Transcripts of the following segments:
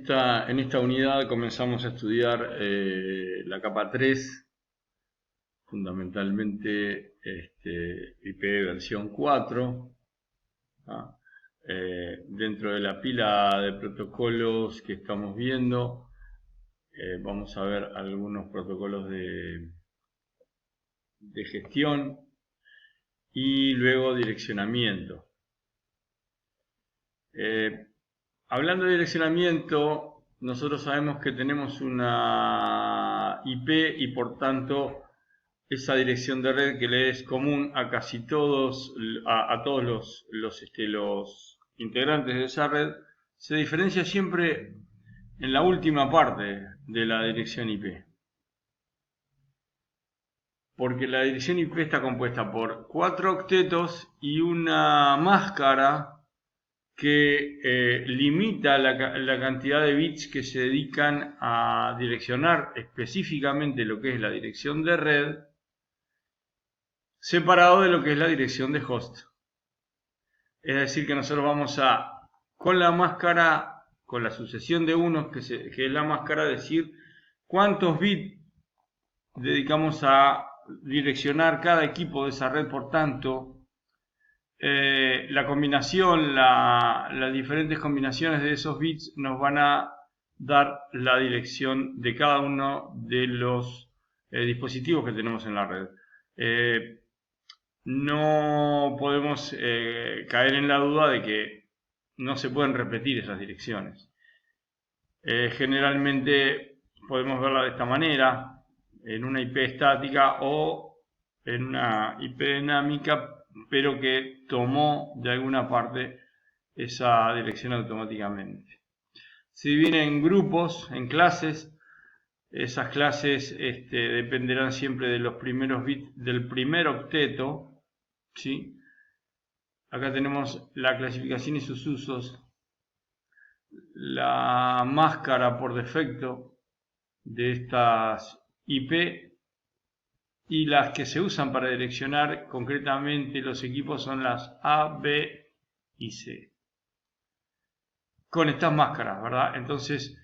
En esta unidad comenzamos a estudiar la capa 3, fundamentalmente IP versión 4. ¿Ah? Dentro de la pila de protocolos que estamos viendo, vamos a ver algunos protocolos de gestión y luego direccionamiento. Hablando de direccionamiento, nosotros sabemos que tenemos una IP y por tanto esa dirección de red que le es común a casi todos, a todos los integrantes de esa red, se diferencia siempre en la última parte de la dirección IP. Porque la dirección IP está compuesta por 4 octetos y una máscara que limita la cantidad de bits que se dedican a direccionar específicamente lo que es la dirección de red, separado de lo que es la dirección de host. Es decir, que nosotros vamos a, con la máscara, con la sucesión de unos, que es la máscara, decir cuántos bits dedicamos a direccionar cada equipo de esa red. Por tanto, la combinación, las diferentes combinaciones de esos bits nos van a dar la dirección de cada uno de los dispositivos que tenemos en la red. No podemos caer en la duda de que no se pueden repetir esas direcciones. Generalmente podemos verla de esta manera, en una IP estática o en una IP dinámica, pero que tomó de alguna parte esa dirección automáticamente. Se divide en grupos, en clases. Esas clases dependerán siempre de los primeros bits del primer octeto, ¿sí? Acá tenemos la clasificación y sus usos, la máscara por defecto de estas IP, y las que se usan para direccionar concretamente los equipos son las A, B y C. Con estas máscaras, ¿verdad? Entonces,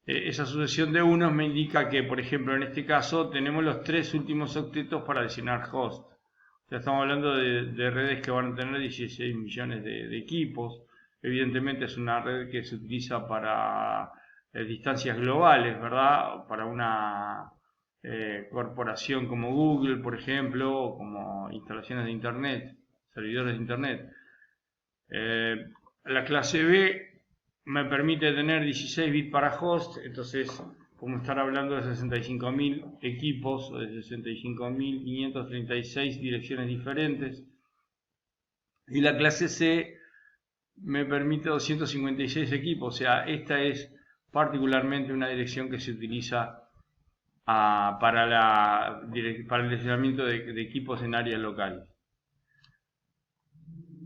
esa sucesión de unos me indica que, por ejemplo, en este caso tenemos los 3 últimos octetos para designar host. O sea, estamos hablando de redes que van a tener 16 millones de equipos. Evidentemente es una red que se utiliza para distancias globales, ¿verdad? Para una corporación como Google, por ejemplo, o como instalaciones de Internet, servidores de Internet. La clase B me permite tener 16 bits para host, entonces como estar hablando de 65.000 equipos o de 65.536 direcciones diferentes. Y la clase C me permite 256 equipos, o sea, esta es particularmente una dirección que se utiliza para el direccionamiento de equipos en áreas locales.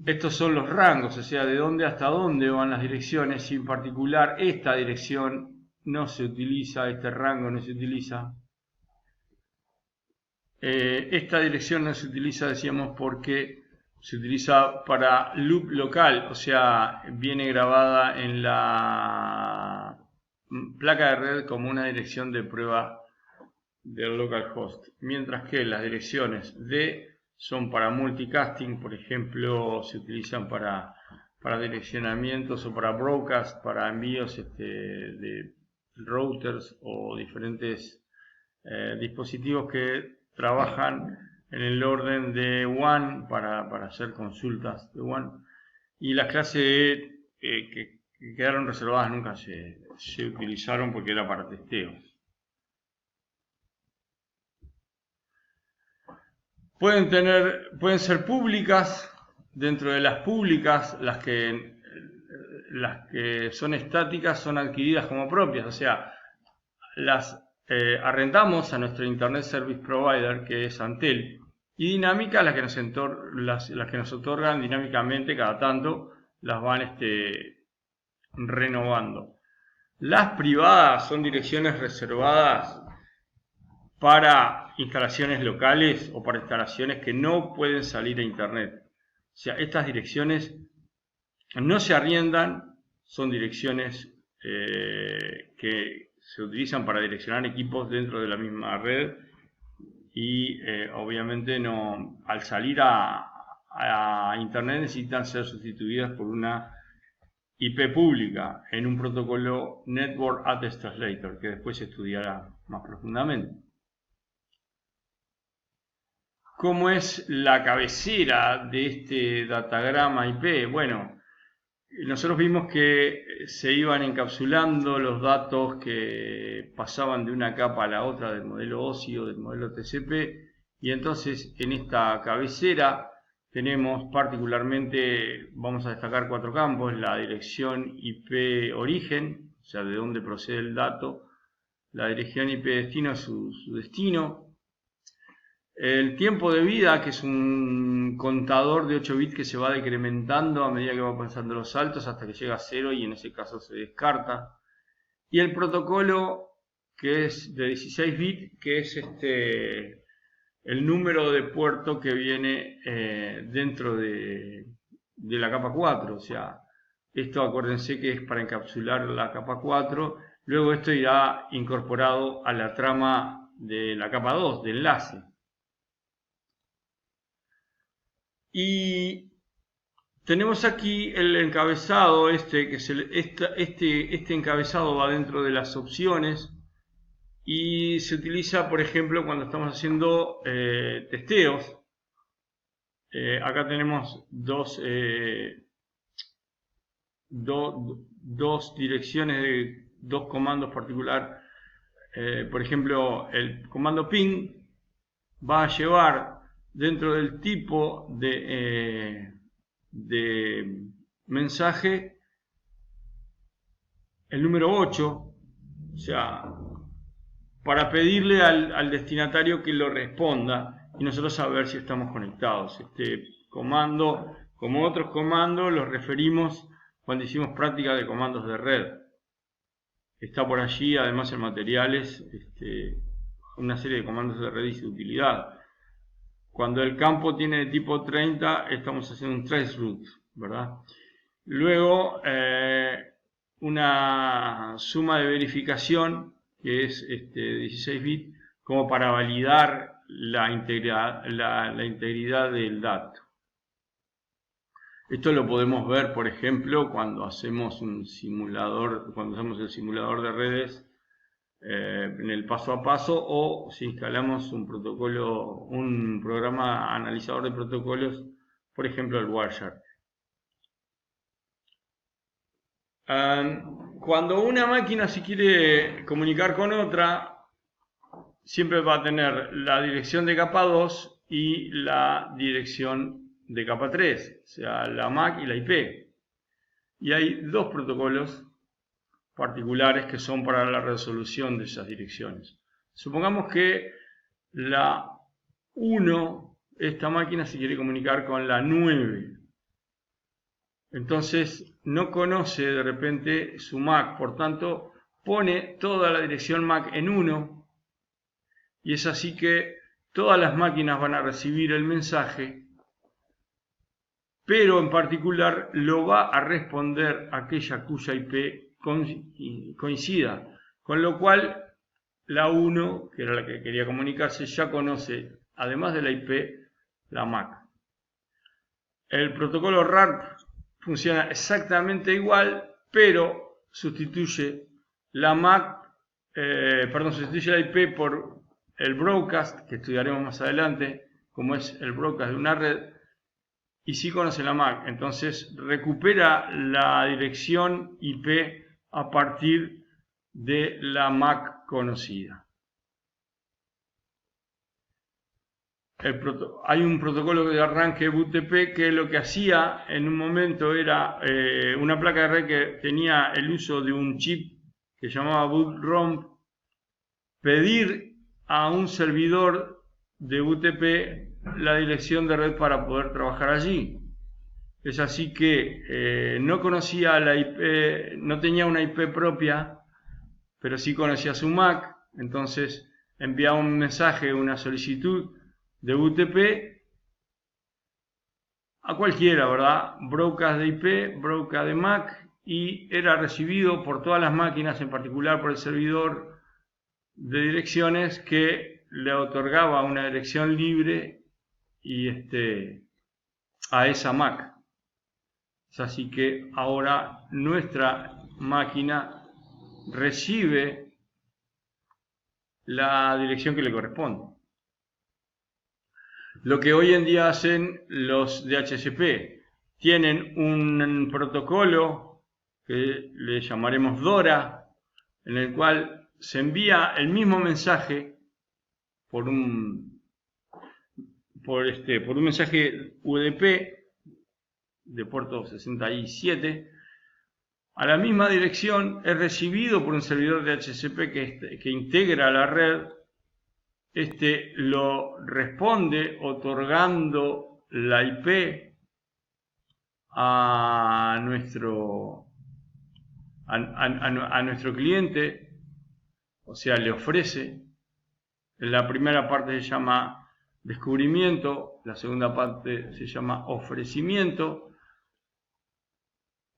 Estos son los rangos, o sea, de dónde hasta dónde van las direcciones, y en particular esta dirección no se utiliza, este rango no se utiliza. Esta dirección no se utiliza, decíamos, porque se utiliza para loop local, o sea, viene grabada en la placa de red como una dirección de prueba del localhost, mientras que las direcciones D son para multicasting, por ejemplo, se utilizan para direccionamientos o para broadcast, para envíos de routers o diferentes dispositivos que trabajan en el orden de WAN para hacer consultas de WAN. Y las clases E que quedaron reservadas nunca se utilizaron porque era para testeo. Pueden ser públicas. Dentro de las públicas, las que son estáticas son adquiridas como propias, o sea, las arrendamos a nuestro Internet Service Provider, que es Antel, y dinámicas las que nos otorgan dinámicamente cada tanto, las van renovando. Las privadas son direcciones reservadas para instalaciones locales o para instalaciones que no pueden salir a Internet. O sea, estas direcciones no se arriendan, son direcciones que se utilizan para direccionar equipos dentro de la misma red y obviamente no, al salir a internet necesitan ser sustituidas por una IP pública en un protocolo Network Address Translator, que después se estudiará más profundamente. ¿Cómo es la cabecera de este datagrama IP? Bueno, nosotros vimos que se iban encapsulando los datos que pasaban de una capa a la otra del modelo OSI o del modelo TCP, y entonces en esta cabecera tenemos particularmente, vamos a destacar 4 campos: la dirección IP origen, o sea, de dónde procede el dato; la dirección IP destino, su destino; el tiempo de vida, que es un contador de 8 bits que se va decrementando a medida que va pasando los saltos hasta que llega a 0 y en ese caso se descarta; y el protocolo, que es de 16 bits, que es el número de puerto que viene dentro de la capa 4. O sea, esto acuérdense que es para encapsular la capa 4. Luego esto irá incorporado a la trama de la capa 2, de enlace. Y tenemos aquí el encabezado, que es este encabezado va dentro de las opciones y se utiliza, por ejemplo, cuando estamos haciendo testeos. Acá tenemos dos direcciones de dos comandos particular. Por ejemplo, el comando ping va a llevar dentro del tipo de mensaje el número 8, o sea, para pedirle al destinatario que lo responda y nosotros saber si estamos conectados. Este comando, como otros comandos, los referimos cuando hicimos práctica de comandos de red. Está por allí, además en materiales, una serie de comandos de red y su utilidad. Cuando el campo tiene de tipo 30, estamos haciendo un traceroute, ¿verdad? Luego, una suma de verificación, que es 16 bits, como para validar la integridad del dato. Esto lo podemos ver, por ejemplo, cuando hacemos el simulador de redes en el paso a paso, o si instalamos un programa analizador de protocolos, por ejemplo el Wireshark. Cuando una máquina se quiere comunicar con otra, siempre va a tener la dirección de capa 2 y la dirección de capa 3, o sea, la MAC y la IP. Y hay dos protocolos particulares que son para la resolución de esas direcciones. Supongamos que la 1, esta máquina se quiere comunicar con la 9. Entonces no conoce de repente su MAC, por tanto pone toda la dirección MAC en 1, y es así que todas las máquinas van a recibir el mensaje, pero en particular lo va a responder aquella cuya IP coincida, con lo cual la 1, que era la que quería comunicarse, ya conoce, además de la IP, la MAC. El protocolo RARP funciona exactamente igual, pero sustituye la MAC, sustituye la IP por el broadcast, que estudiaremos más adelante, como es el broadcast de una red, y sí conoce la MAC. Entonces recupera la dirección IP a partir de la MAC conocida. Hay un protocolo de arranque BootTP que lo que hacía en un momento era una placa de red que tenía el uso de un chip que se llamaba BootRomp, pedir a un servidor de BootTP la dirección de red para poder trabajar allí. Es así que no conocía la IP, no tenía una IP propia, pero sí conocía su MAC. Entonces enviaba un mensaje, una solicitud de BootTP a cualquiera, ¿verdad? Broadcast de IP, broadcast de MAC, y era recibido por todas las máquinas, en particular por el servidor de direcciones que le otorgaba una dirección libre y a esa Mac. Así que ahora nuestra máquina recibe la dirección que le corresponde. Lo que hoy en día hacen los DHCP, tienen un protocolo que le llamaremos DORA, en el cual se envía el mismo mensaje por un mensaje UDP de puerto 67 a la misma dirección, es recibido por un servidor de DHCP que integra la red. Lo responde otorgando la IP a nuestro cliente, o sea, le ofrece. La primera parte se llama descubrimiento, la segunda parte se llama ofrecimiento.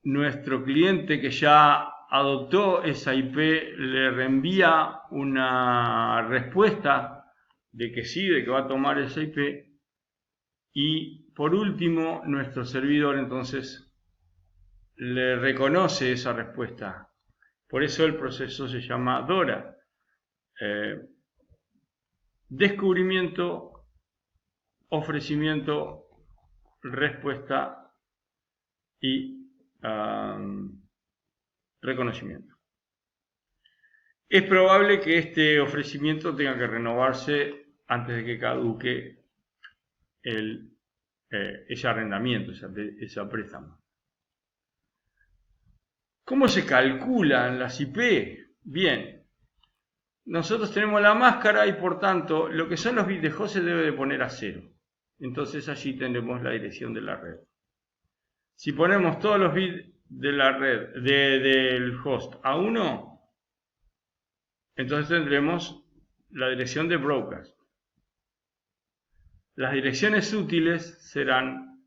Nuestro cliente que ya adoptó esa IP le reenvía una respuesta de que sí, de que va a tomar esa IP. Y por último, nuestro servidor entonces le reconoce esa respuesta. Por eso el proceso se llama DORA. Descubrimiento, ofrecimiento, respuesta y reconocimiento. Es probable que este ofrecimiento tenga que renovarse antes de que caduque ese arrendamiento, ese préstamo. ¿Cómo se calculan las IP? Bien, nosotros tenemos la máscara y por tanto lo que son los bits de host se debe de poner a 0. Entonces allí tendremos la dirección de la red. Si ponemos todos los bits de la red del host a 1, entonces tendremos la dirección de broadcast. Las direcciones útiles serán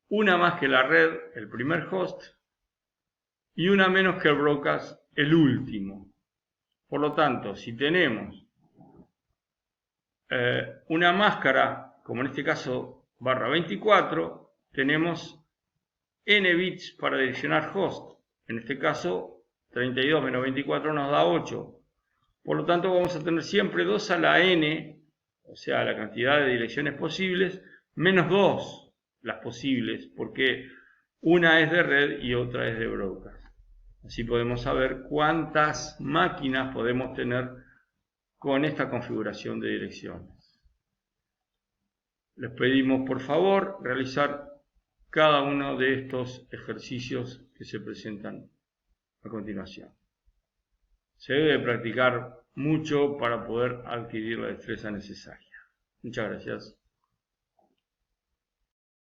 una más que la red, el primer host, y una menos que el broadcast, el último. Por lo tanto, si tenemos una máscara, como en este caso /24, tenemos n bits para direccionar host. En este caso, 32 menos 24 nos da 8. Por lo tanto, vamos a tener siempre 2 a la n, o sea, la cantidad de direcciones posibles, menos 2 las posibles, porque una es de red y otra es de broadcast. Así podemos saber cuántas máquinas podemos tener con esta configuración de direcciones. Les pedimos, por favor, realizar cada uno de estos ejercicios que se presentan a continuación. Se debe practicar mucho para poder adquirir la destreza necesaria. Muchas gracias.